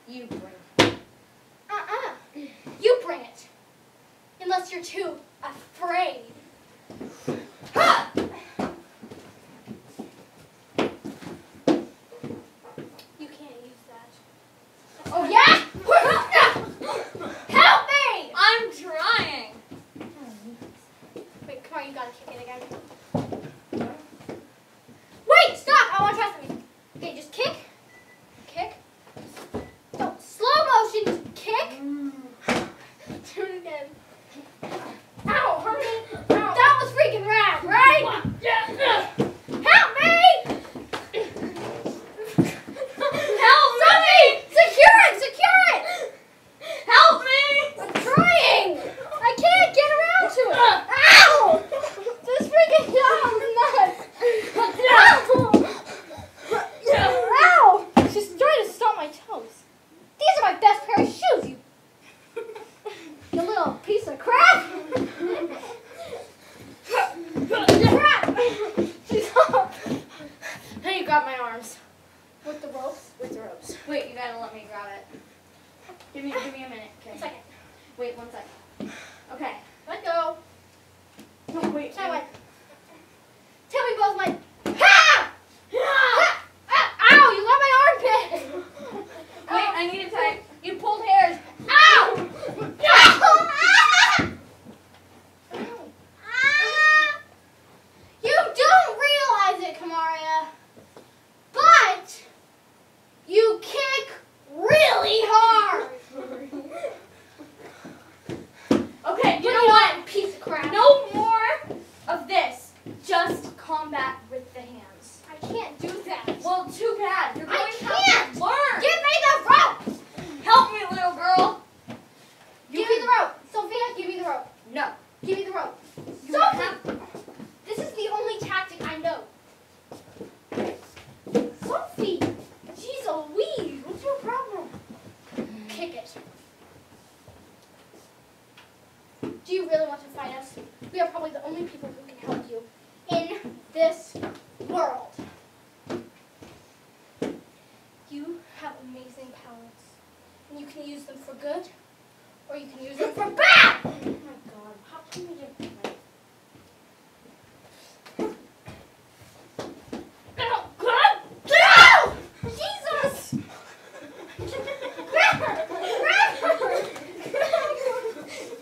You bring it. You bring it. Unless you're too afraid. Ha! You can't use that. Oh yeah? Help me! I'm trying. Wait, come on, you gotta kick it again. Wait, stop! I want to try something. Okay, just kick. Kick. No, slow motion. Kick. Do it again. Ow, hurt me. Ow. That was freaking rad, right? Help me! Help me! Secure it! Secure it! Help me! I'm trying! I can't get around to it! Ow! This freaking nuts! Ow! She's trying to stomp my toes. These are my best pair of shoes, you little piece of crap! Crap! Now you got my arms. With the ropes? With the ropes. Wait, you gotta let me grab it. Give me a minute. Okay. 1 second. Wait, 1 second. Okay. Let go. No, wait. Tell me both my... Ha! Ha! Ow! You got my armpit! Wait, I need to tie. You pulled hairs. Ow! You don't realize it, Kamaria, but you kick really hard. Okay, you know what? Piece of crap. No more of this. Just combat with the hands. I can't do that. Well, too bad. You're going I to can't. have to learn. Give me the rope. Help me, little girl. Give me the rope. Sophia, give me the rope. No. Give me the rope. You Sophie, have- this is the only tactic I know. Sophie, jeez Louise, what's your problem? Kick it. Do you really want to fight us? We are probably the only people who can help you in this world. You have amazing talents, and you can use them for good, or you can use them for bad! Oh my god, how can we do that? No! Jesus!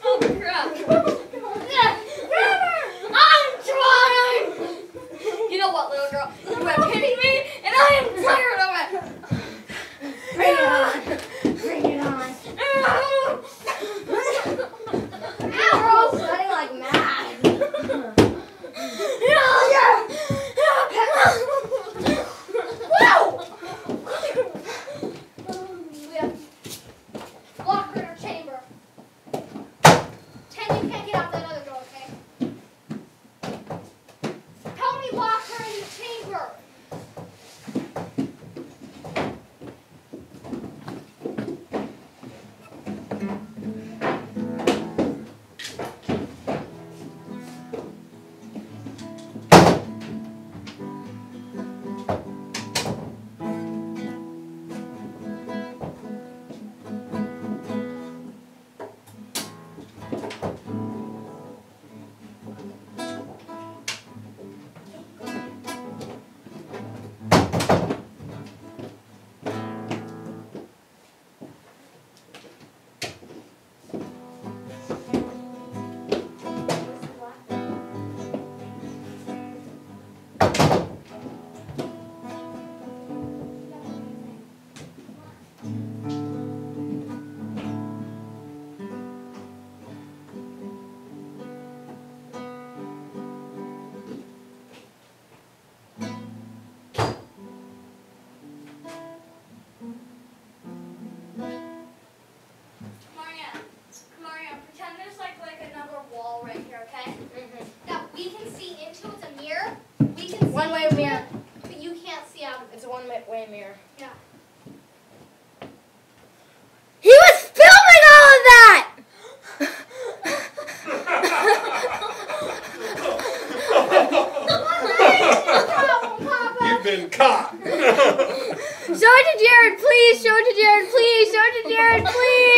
Oh, crap. I'm trying! You know what, little girl? You have hitting me, and I am tired of it. Bring it on! Bring it on! Ow, we're all sweating like mad. Whoa! We have lock her in her chamber. 10, you can't get out that other door, okay? Help me lock her in the chamber. Jared, please. Show it to Jared, please. Show it to Jared, please.